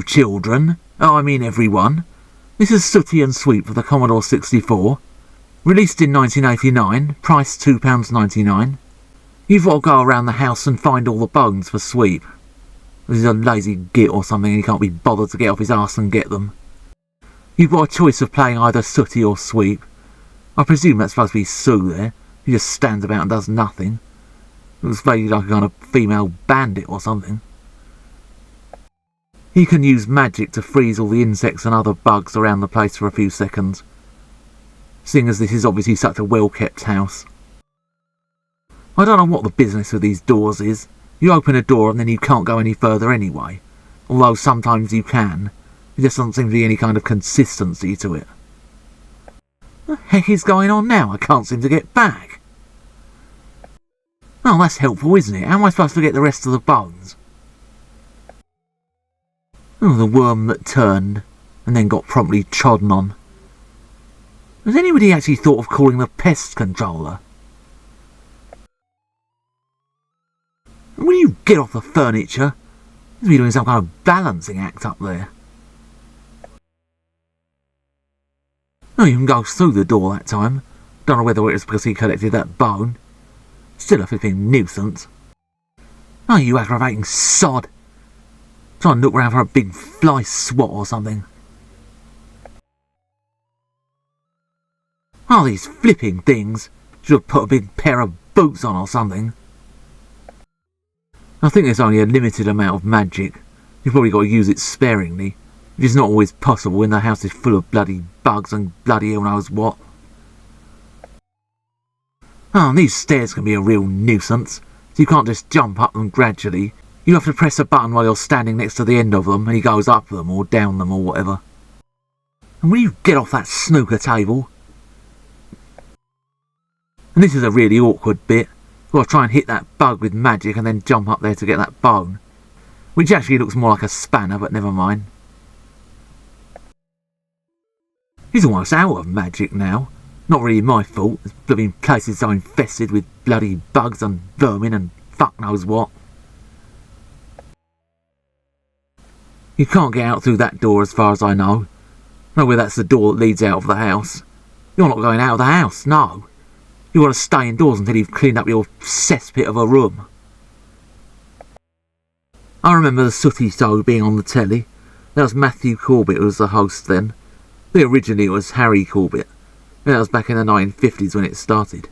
Hello children, I mean everyone. This is Sooty and Sweet for the Commodore 64. Released in 1989, price £2.99. You've got to go around the house and find all the bones for Sweep. He's a lazy git or something and he can't be bothered to get off his arse and get them. You've got a choice of playing either Sooty or Sweep. I presume that's supposed to be Sue there. He just stands about and does nothing. Looks vaguely like a kind of female bandit or something. He can use magic to freeze all the insects and other bugs around the place for a few seconds, seeing as this is obviously such a well-kept house. I don't know what the business with these doors is. You open a door and then you can't go any further anyway, although sometimes you can. There just doesn't seem to be any kind of consistency to it. What the heck is going on now? I can't seem to get back. Oh, that's helpful, isn't it? How am I supposed to get the rest of the bones? Oh, the worm that turned, and then got promptly trodden on. Has anybody actually thought of calling the pest controller? Will you get off the furniture? He's been doing some kind of balancing act up there. Oh, you can go through the door that time. Don't know whether it was because he collected that bone. Still a flipping nuisance. Oh, you aggravating sod. Try and look round for a big fly swat or something. Oh, these flipping things. Should have put a big pair of boots on or something. I think there's only a limited amount of magic. You've probably got to use it sparingly, which is not always possible when the house is full of bloody bugs and bloody hell knows what. Oh, and these stairs can be a real nuisance, so you can't just jump up them gradually. You have to press a button while you're standing next to the end of them and he goes up them or down them or whatever. And will you get off that snooker table? And this is a really awkward bit. You've got to try and hit that bug with magic and then jump up there to get that bone. Which actually looks more like a spanner, but never mind. He's almost out of magic now. Not really my fault. This blooming place is so infested with bloody bugs and vermin and fuck knows what. You can't get out through that door as far as I know. No, whether that's the door that leads out of the house. You're not going out of the house, no. You want to stay indoors until you've cleaned up your cesspit of a room. I remember the Sooty show being on the telly. That was Matthew Corbett who was the host then. I think originally it was Harry Corbett. That was back in the 1950s when it started.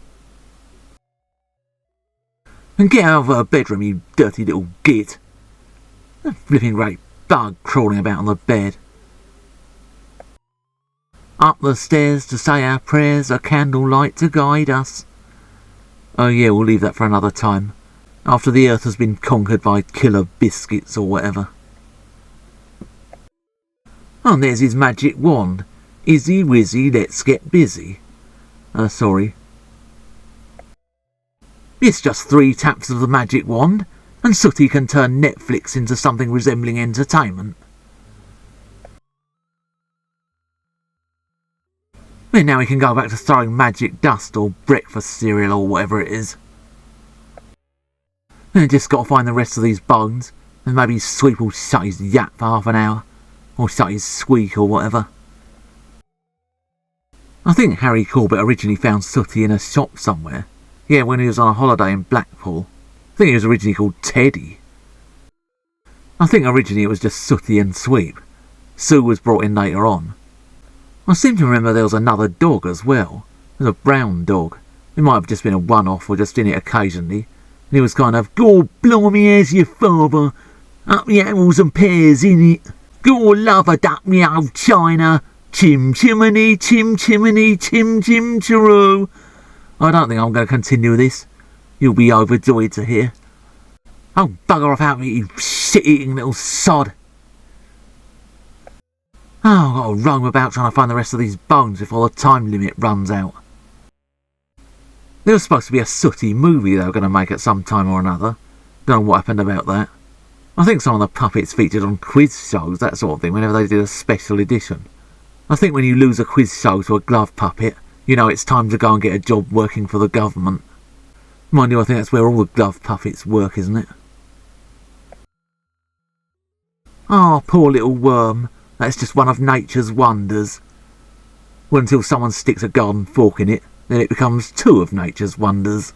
And get out of her bedroom, you dirty little git. That flipping great bug crawling about on the bed. Up the stairs to say our prayers, a candlelight to guide us. Oh yeah, we'll leave that for another time. After the earth has been conquered by killer biscuits or whatever. Oh, and there's his magic wand. Izzy, wizzy, let's get busy. Sorry. It's just 3 taps of the magic wand, and Sooty can turn Netflix into something resembling entertainment. Then now he can go back to throwing magic dust or breakfast cereal or whatever it is. Then just got to find the rest of these bones, and maybe Sweep will shut his yap for half an hour, or shut his squeak or whatever. I think Harry Corbett originally found Sooty in a shop somewhere. Yeah, when he was on a holiday in Blackpool. I think he was originally called Teddy. I think originally it was just Sooty and Sweep. Sue was brought in later on. I seem to remember there was another dog as well. It was a brown dog. It might have just been a one-off or just in it occasionally. And he was kind of, "God blimey, here's your father. Up the apples and pears in it. God love a duck me old china. Chim chimney, chim chimney, chim chim chiroo." I don't think I'm going to continue this. You'll be overjoyed to hear. Oh, bugger off out of it, you shit-eating little sod. Oh, I've got to roam about trying to find the rest of these bones before the time limit runs out. There was supposed to be a Sooty movie they were going to make at some time or another. Don't know what happened about that. I think some of the puppets featured on quiz shows, that sort of thing, whenever they did a special edition. I think when you lose a quiz show to a glove puppet, you know it's time to go and get a job working for the government. Mind you, I think that's where all the glove puppets work, isn't it? Ah, poor little worm. That's just one of nature's wonders. Well, until someone sticks a garden fork in it, then it becomes two of nature's wonders.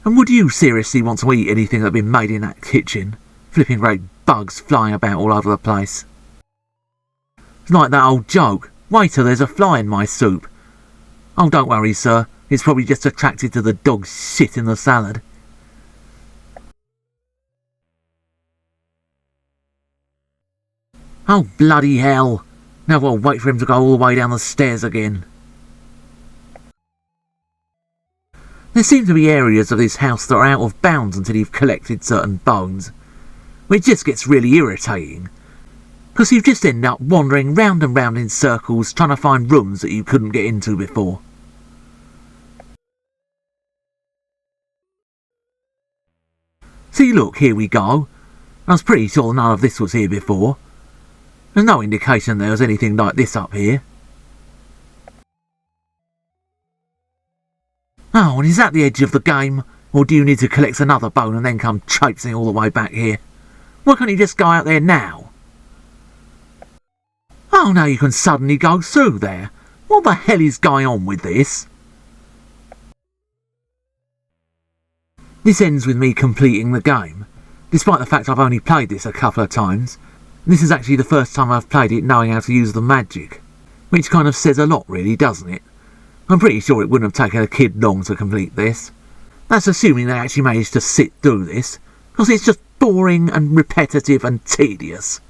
And would you seriously want to eat anything that had been made in that kitchen? Flipping great bugs flying about all over the place. It's like that old joke, waiter, there's a fly in my soup. Oh, don't worry, sir, it's probably just attracted to the dog's shit in the salad. Oh, bloody hell. Now I'll wait for him to go all the way down the stairs again. There seem to be areas of this house that are out of bounds until you've collected certain bones, which just gets really irritating, because you just end up wandering round and round in circles trying to find rooms that you couldn't get into before. See, look, here we go. I was pretty sure none of this was here before. There's no indication there was anything like this up here. Oh, and is that the edge of the game? Or do you need to collect another bone and then come traipsing all the way back here? Why can't you just go out there now? Oh, now you can suddenly go through there. What the hell is going on with this? This ends with me completing the game, despite the fact I've only played this a couple of times. This is actually the first time I've played it knowing how to use the magic, which kind of says a lot really, doesn't it? I'm pretty sure it wouldn't have taken a kid long to complete this. That's assuming they actually managed to sit through this, because it's just boring and repetitive and tedious.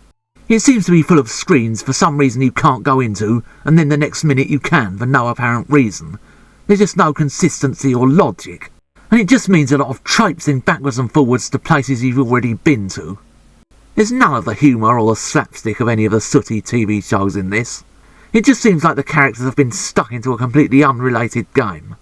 It seems to be full of screens for some reason you can't go into, and then the next minute you can for no apparent reason. There's just no consistency or logic, and it just means a lot of traipsing backwards and forwards to places you've already been to. There's none of the humour or the slapstick of any of the Sooty TV shows in this. It just seems like the characters have been stuck into a completely unrelated game.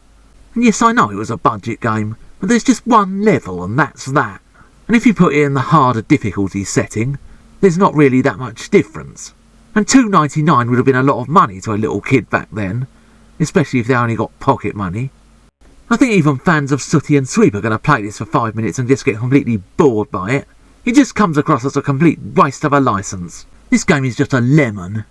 And yes, I know it was a budget game, but there's just one level and that's that. And if you put it in the harder difficulty setting, there's not really that much difference. And $2.99 would have been a lot of money to a little kid back then, especially if they only got pocket money. I think even fans of Sooty and Sweep are going to play this for 5 minutes and just get completely bored by it. It just comes across as a complete waste of a licence. This game is just a lemon.